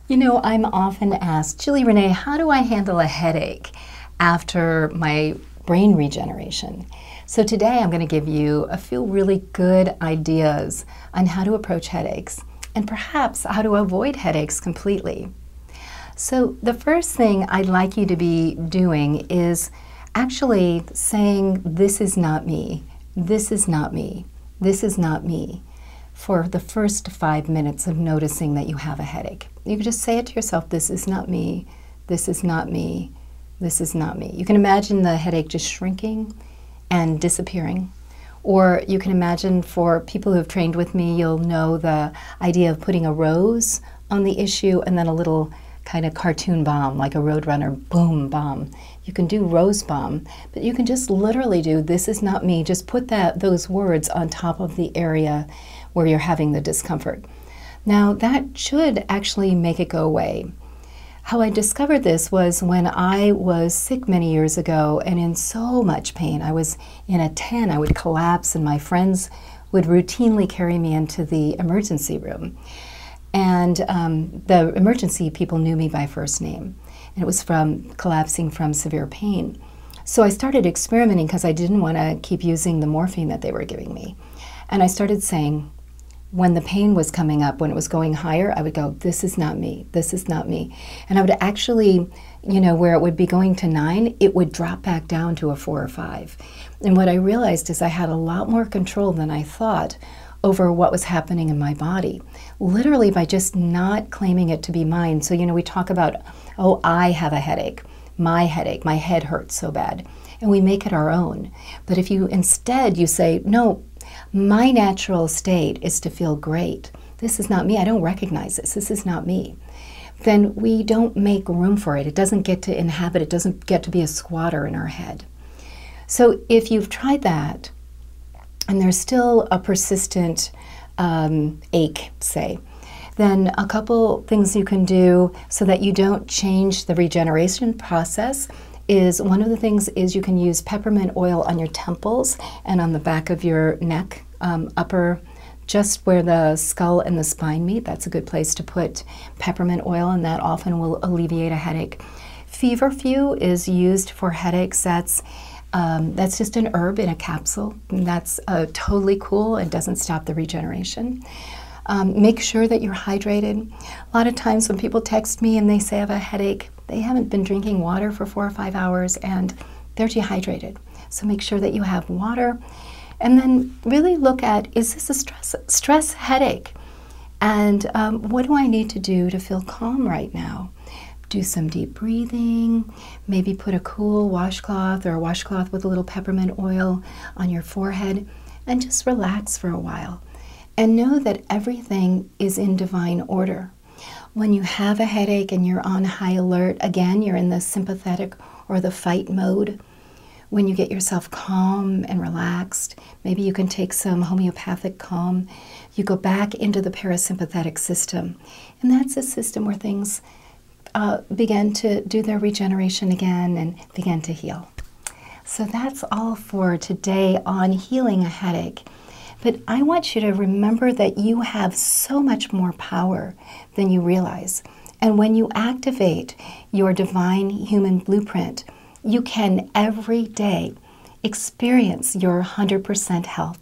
You know, I'm often asked, Julie, Renee, how do I handle a headache after my brain regeneration? So today I'm going to give you a few really good ideas on how to approach headaches and perhaps how to avoid headaches completely. So the first thing I'd like you to be doing is actually saying, this is not me, this is not me, this is not me, for the first 5 minutes of noticing that you have a headache. You can just say it to yourself, this is not me, this is not me, this is not me. You can imagine the headache just shrinking and disappearing. Or you can imagine, for people who have trained with me, you'll know the idea of putting a rose on the issue and then a little kind of cartoon bomb, like a Roadrunner boom bomb. You can do rose bomb, but you can just literally do, this is not me. Just put those words on top of the area where you're having the discomfort. Now that should actually make it go away. How I discovered this was when I was sick many years ago and in so much pain. I was in a 10, I would collapse, and my friends would routinely carry me into the emergency room. And the emergency people knew me by first name. And it was from collapsing from severe pain. So I started experimenting because I didn't want to keep using the morphine that they were giving me. And I started saying, when the pain was coming up, when it was going higher, I would go, this is not me, this is not me. And I would actually, you know, where it would be going to 9, it would drop back down to a 4 or 5. And what I realized is I had a lot more control than I thought over what was happening in my body, literally by just not claiming it to be mine. So, you know, we talk about, oh, I have a headache, my head hurts so bad, and we make it our own. But if you instead, you say, no, my natural state is to feel great. This is not me. I don't recognize this. This is not me. Then we don't make room for it. It doesn't get to inhabit. It doesn't get to be a squatter in our head. So if you've tried that and there's still a persistent ache, say, then a couple things you can do so that you don't change the regeneration process is, one of the things is you can use peppermint oil on your temples and on the back of your neck, upper, just where the skull and the spine meet. That's a good place to put peppermint oil, and that often will alleviate a headache. Feverfew is used for headaches. That's just an herb in a capsule. And that's totally cool and doesn't stop the regeneration. Make sure that you're hydrated. A lot of times when people text me and they say I have a headache, they haven't been drinking water for 4 or 5 hours and they're dehydrated. So make sure that you have water. And then really look at, is this a stress headache? And what do I need to do to feel calm right now? Do some deep breathing, maybe put a cool washcloth or a washcloth with a little peppermint oil on your forehead and just relax for a while. And know that everything is in divine order. When you have a headache and you're on high alert, again, you're in the sympathetic or the fight mode. When you get yourself calm and relaxed, maybe you can take some homeopathic calm. You go back into the parasympathetic system. And that's a system where things begin to do their regeneration again and begin to heal. So that's all for today on healing a headache. But I want you to remember that you have so much more power than you realize. And when you activate your divine human blueprint, you can every day experience your 100% health.